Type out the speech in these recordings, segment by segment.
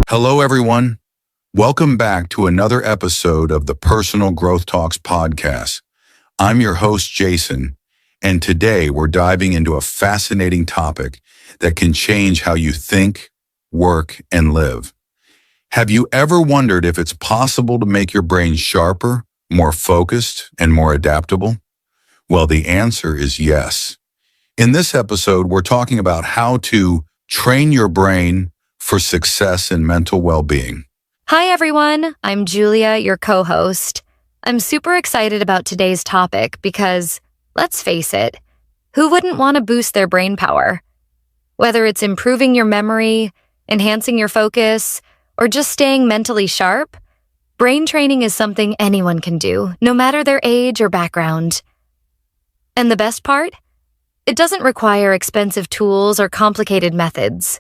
Hello, everyone. Welcome back to another episode of the Personal Growth Talks podcast. I'm your host, Jason, and today we're diving into a fascinating topic that can change how you think, work, and live. Have you ever wondered if it's possible to make your brain sharper, more focused, and more adaptable? Well, the answer is yes. In this episode, we're talking about how to train your brain for success and mental well-being. Hi, everyone. I'm Julia, your co-host. I'm super excited about today's topic because, let's face it, who wouldn't want to boost their brain power? Whether it's improving your memory, enhancing your focus, or just staying mentally sharp, brain training is something anyone can do, no matter their age or background. And the best part? It doesn't require expensive tools or complicated methods.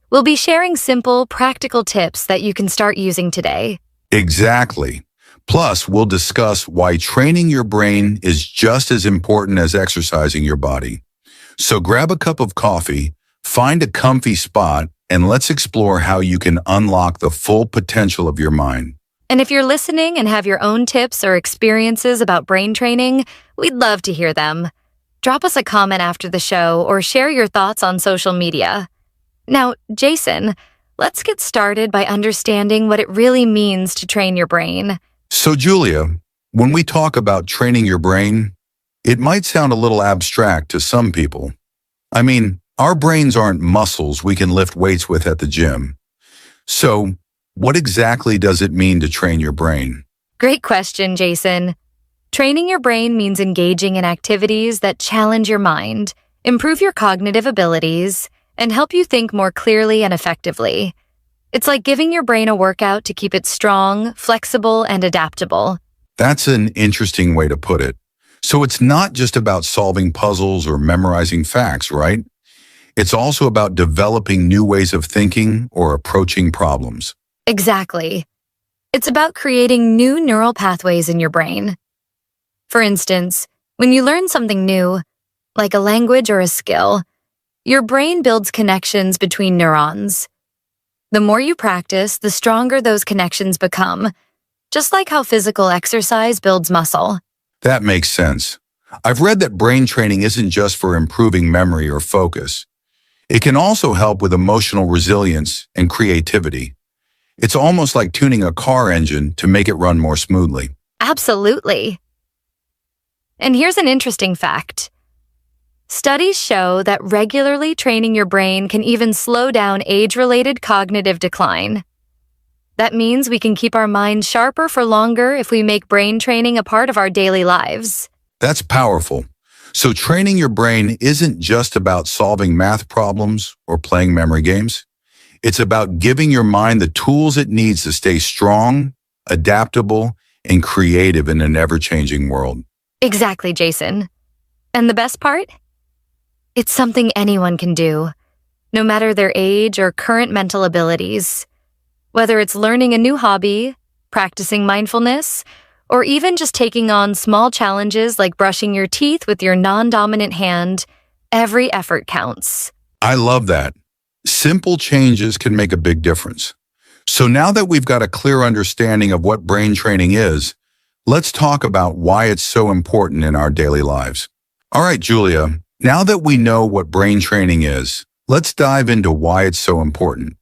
We'll be sharing simple, practical tips that you can start using today. Exactly. Plus, we'll discuss why training your brain is just as important as exercising your body. So grab a cup of coffee, find a comfy spot, and let's explore how you can unlock the full potential of your mind. And if you're listening and have your own tips or experiences about brain training, we'd love to hear them. Drop us a comment after the show or share your thoughts on social media. Now, Jason, let's get started by understanding what it really means to train your brain. So, Julia, when we talk about training your brain, it might sound a little abstract to some people. I mean, our brains aren't muscles we can lift weights with at the gym. So, what exactly does it mean to train your brain? Great question, Jason. Training your brain means engaging in activities that challenge your mind, improve your cognitive abilities, and help you think more clearly and effectively. It's like giving your brain a workout to keep it strong, flexible, and adaptable. That's an interesting way to put it. So it's not just about solving puzzles or memorizing facts, right? It's also about developing new ways of thinking or approaching problems. Exactly. It's about creating new neural pathways in your brain. For instance, when you learn something new, like a language or a skill, your brain builds connections between neurons. The more you practice, the stronger those connections become, just like how physical exercise builds muscle. That makes sense. I've read that brain training isn't just for improving memory or focus. It can also help with emotional resilience and creativity. It's almost like tuning a car engine to make it run more smoothly. Absolutely. And here's an interesting fact. Studies show that regularly training your brain can even slow down age-related cognitive decline. That means we can keep our minds sharper for longer if we make brain training a part of our daily lives. That's powerful. So training your brain isn't just about solving math problems or playing memory games. It's about giving your mind the tools it needs to stay strong, adaptable, and creative in an ever-changing world. Exactly, Jason. And the best part? It's something anyone can do, no matter their age or current mental abilities. Whether it's learning a new hobby, practicing mindfulness, or even just taking on small challenges like brushing your teeth with your non-dominant hand, every effort counts. I love that. Simple changes can make a big difference. So now that we've got a clear understanding of what brain training is, let's talk about why it's so important in our daily lives. All right, Julia, now that we know what brain training is, let's dive into why it's so important.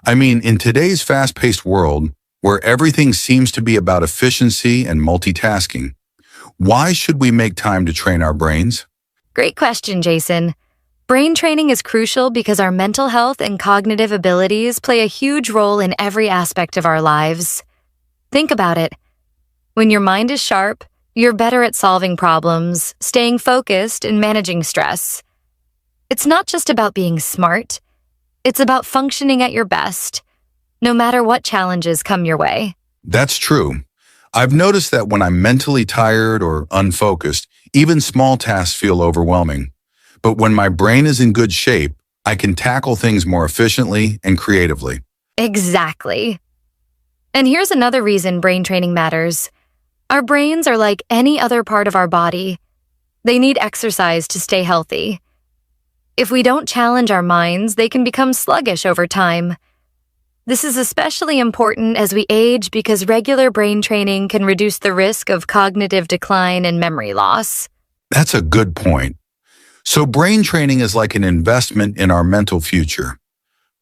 I mean, in today's fast-paced world, where everything seems to be about efficiency and multitasking, why should we make time to train our brains? Great question, Jason. Brain training is crucial because our mental health and cognitive abilities play a huge role in every aspect of our lives. Think about it. When your mind is sharp, you're better at solving problems, staying focused, and managing stress. It's not just about being smart. It's about functioning at your best, no matter what challenges come your way. That's true. I've noticed that when I'm mentally tired or unfocused, even small tasks feel overwhelming. But when my brain is in good shape, I can tackle things more efficiently and creatively. Exactly. And here's another reason brain training matters. Our brains are like any other part of our body. They need exercise to stay healthy. If we don't challenge our minds, they can become sluggish over time. This is especially important as we age because regular brain training can reduce the risk of cognitive decline and memory loss. That's a good point. So brain training is like an investment in our mental future.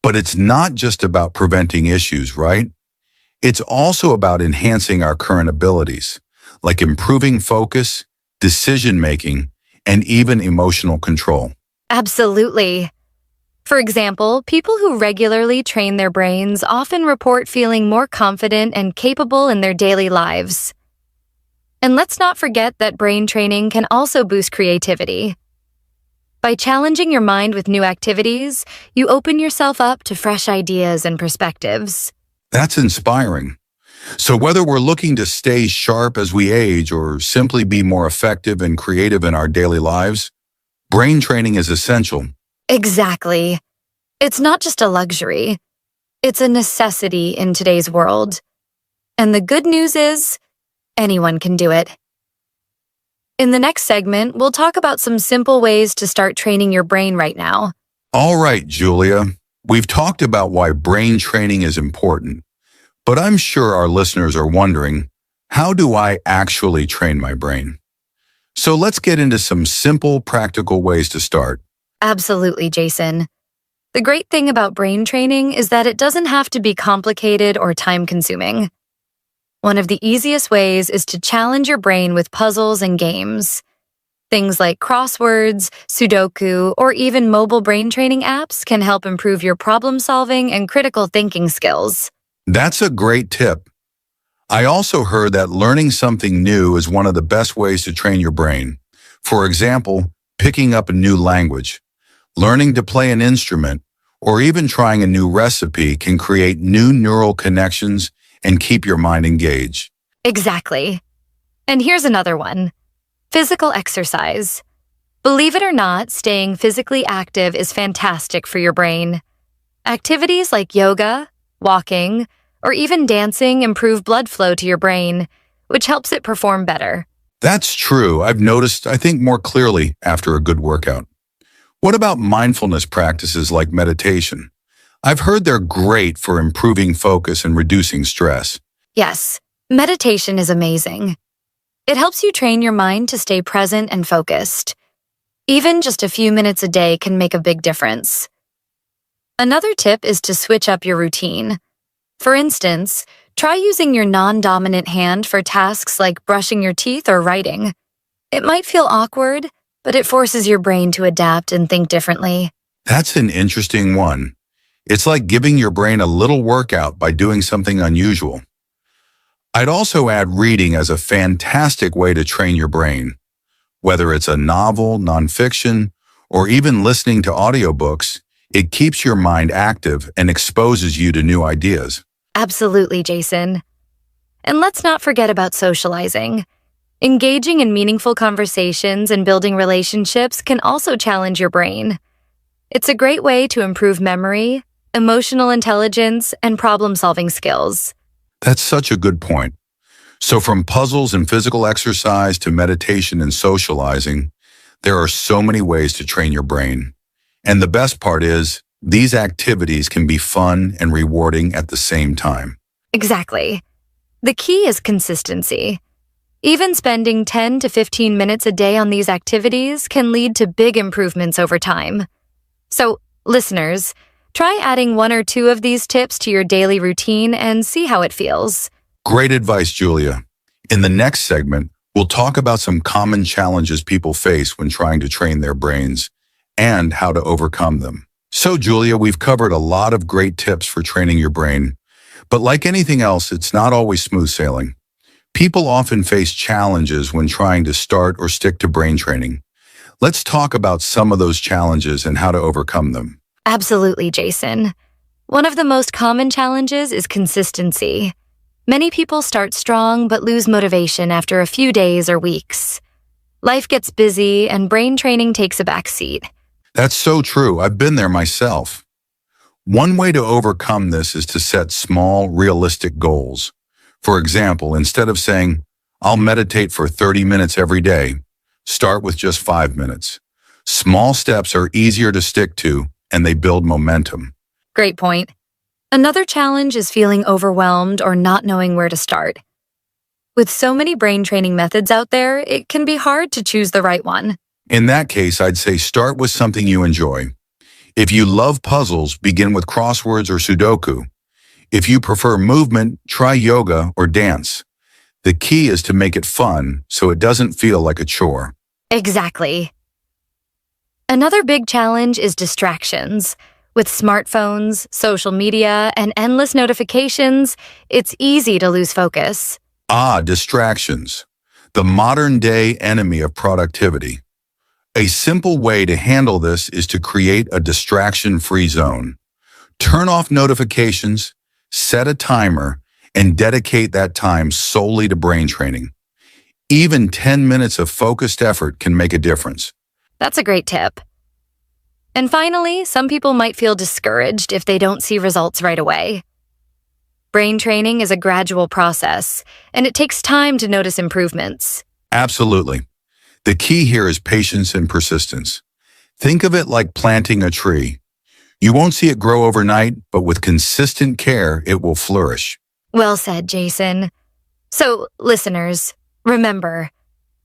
But it's not just about preventing issues, right? It's also about enhancing our current abilities, like improving focus, decision-making, and even emotional control. Absolutely. For example, people who regularly train their brains often report feeling more confident and capable in their daily lives. And let's not forget that brain training can also boost creativity. By challenging your mind with new activities, you open yourself up to fresh ideas and perspectives. That's inspiring. So whether we're looking to stay sharp as we age or simply be more effective and creative in our daily lives, brain training is essential. Exactly. It's not just a luxury. It's a necessity in today's world. And the good news is, anyone can do it. In the next segment, we'll talk about some simple ways to start training your brain right now. All right, Julia, we've talked about why brain training is important, but I'm sure our listeners are wondering, how do I actually train my brain? So let's get into some simple, practical ways to start. Absolutely, Jason. The great thing about brain training is that it doesn't have to be complicated or time-consuming. One of the easiest ways is to challenge your brain with puzzles and games. Things like crosswords, Sudoku, or even mobile brain training apps can help improve your problem-solving and critical thinking skills. That's a great tip. I also heard that learning something new is one of the best ways to train your brain. For example, picking up a new language, learning to play an instrument, or even trying a new recipe can create new neural connections and keep your mind engaged. Exactly. And here's another one. Physical exercise. Believe it or not, staying physically active is fantastic for your brain. Activities like yoga, walking, or even dancing improve blood flow to your brain, which helps it perform better. That's true. I've noticed I think more clearly after a good workout. What about mindfulness practices like meditation? I've heard they're great for improving focus and reducing stress. Yes, meditation is amazing. It helps you train your mind to stay present and focused. Even just a few minutes a day can make a big difference. Another tip is to switch up your routine. For instance, try using your non-dominant hand for tasks like brushing your teeth or writing. It might feel awkward, but it forces your brain to adapt and think differently. That's an interesting one. It's like giving your brain a little workout by doing something unusual. I'd also add reading as a fantastic way to train your brain. Whether it's a novel, nonfiction, or even listening to audiobooks, it keeps your mind active and exposes you to new ideas. Absolutely, Jason. And let's not forget about socializing. Engaging in meaningful conversations and building relationships can also challenge your brain. It's a great way to improve memory, emotional intelligence, and problem-solving skills. That's such a good point. So from puzzles and physical exercise to meditation and socializing, there are so many ways to train your brain. And the best part is, these activities can be fun and rewarding at the same time. Exactly. The key is consistency. Even spending 10 to 15 minutes a day on these activities can lead to big improvements over time. So, listeners, try adding one or two of these tips to your daily routine and see how it feels. Great advice, Julia. In the next segment, we'll talk about some common challenges people face when trying to train their brains and how to overcome them. So, Julia, we've covered a lot of great tips for training your brain, but like anything else, it's not always smooth sailing. People often face challenges when trying to start or stick to brain training. Let's talk about some of those challenges and how to overcome them. Absolutely, Jason. One of the most common challenges is consistency. Many people start strong but lose motivation after a few days or weeks. Life gets busy and brain training takes a backseat. That's so true. I've been there myself. One way to overcome this is to set small, realistic goals. For example, instead of saying, I'll meditate for 30 minutes every day, start with just 5 minutes. Small steps are easier to stick to, and they build momentum. Great point. Another challenge is feeling overwhelmed or not knowing where to start. With so many brain training methods out there, it can be hard to choose the right one. In that case, I'd say start with something you enjoy. If you love puzzles, begin with crosswords or Sudoku. If you prefer movement, try yoga or dance. The key is to make it fun so it doesn't feel like a chore. Exactly. Another big challenge is distractions. With smartphones, social media, and endless notifications, it's easy to lose focus. Distractions. The modern-day enemy of productivity. A simple way to handle this is to create a distraction-free zone. Turn off notifications, set a timer, and dedicate that time solely to brain training. Even 10 minutes of focused effort can make a difference. That's a great tip. And finally, some people might feel discouraged if they don't see results right away. Brain training is a gradual process, and it takes time to notice improvements. Absolutely. The key here is patience and persistence. Think of it like planting a tree. You won't see it grow overnight, but with consistent care, it will flourish. Well said, Jason. So, listeners, remember,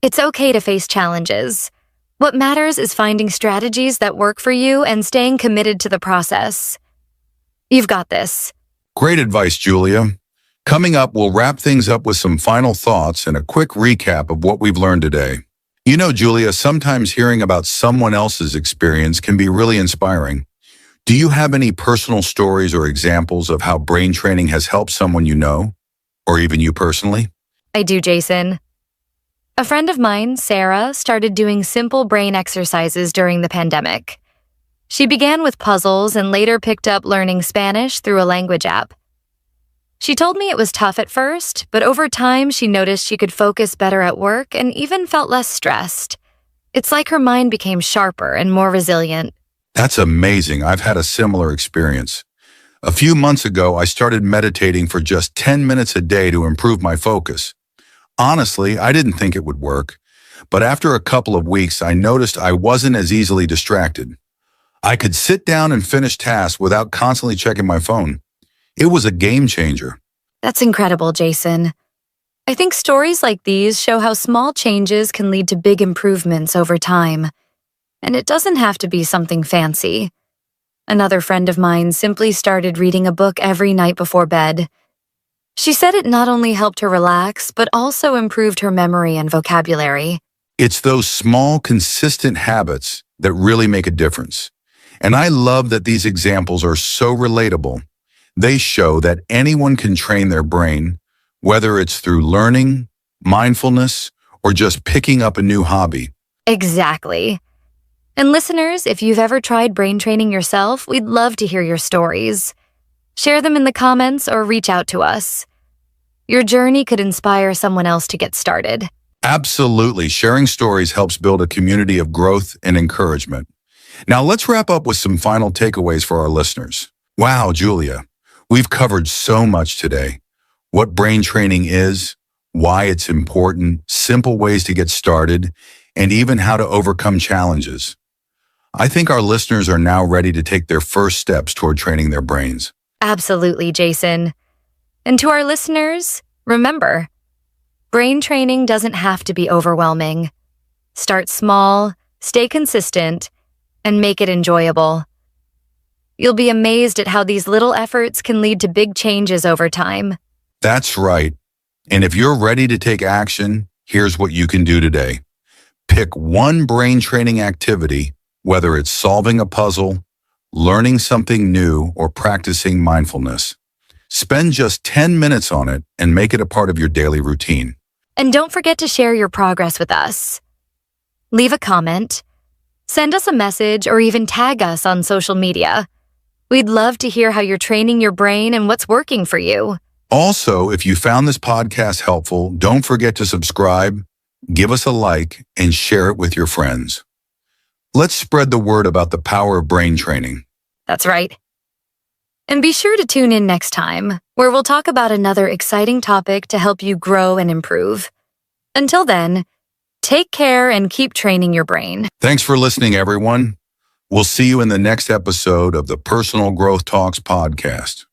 it's okay to face challenges. What matters is finding strategies that work for you and staying committed to the process. You've got this. Great advice, Julia. Coming up, we'll wrap things up with some final thoughts and a quick recap of what we've learned today. You know, Julia, sometimes hearing about someone else's experience can be really inspiring. Do you have any personal stories or examples of how brain training has helped someone you know, or even you personally? I do, Jason. A friend of mine, Sarah, started doing simple brain exercises during the pandemic. She began with puzzles and later picked up learning Spanish through a language app. She told me it was tough at first, but over time she noticed she could focus better at work and even felt less stressed. It's like her mind became sharper and more resilient. That's amazing. I've had a similar experience. A few months ago, I started meditating for just 10 minutes a day to improve my focus. Honestly, I didn't think it would work, but after a couple of weeks, I noticed I wasn't as easily distracted. I could sit down and finish tasks without constantly checking my phone. It was a game changer. That's incredible, Jason. I think stories like these show how small changes can lead to big improvements over time. And it doesn't have to be something fancy. Another friend of mine simply started reading a book every night before bed. She said it not only helped her relax, but also improved her memory and vocabulary. It's those small, consistent habits that really make a difference. And I love that these examples are so relatable. They show that anyone can train their brain, whether it's through learning, mindfulness, or just picking up a new hobby. Exactly. And listeners, if you've ever tried brain training yourself, we'd love to hear your stories. Share them in the comments or reach out to us. Your journey could inspire someone else to get started. Absolutely. Sharing stories helps build a community of growth and encouragement. Now let's wrap up with some final takeaways for our listeners. Wow, Julia, we've covered so much today. What brain training is, why it's important, simple ways to get started, and even how to overcome challenges. I think our listeners are now ready to take their first steps toward training their brains. Absolutely, Jason. And to our listeners, remember, brain training doesn't have to be overwhelming. Start small, stay consistent, and make it enjoyable. You'll be amazed at how these little efforts can lead to big changes over time. That's right. And if you're ready to take action, here's what you can do today. Pick one brain training activity, whether it's solving a puzzle, learning something new, or practicing mindfulness. Spend just 10 minutes on it and make it a part of your daily routine. And don't forget to share your progress with us. Leave a comment, send us a message, or even tag us on social media. We'd love to hear how you're training your brain and what's working for you. Also, if you found this podcast helpful, don't forget to subscribe, give us a like, and share it with your friends. Let's spread the word about the power of brain training. That's right. And be sure to tune in next time, where we'll talk about another exciting topic to help you grow and improve. Until then, take care and keep training your brain. Thanks for listening, everyone. We'll see you in the next episode of the Personal Growth Talks podcast.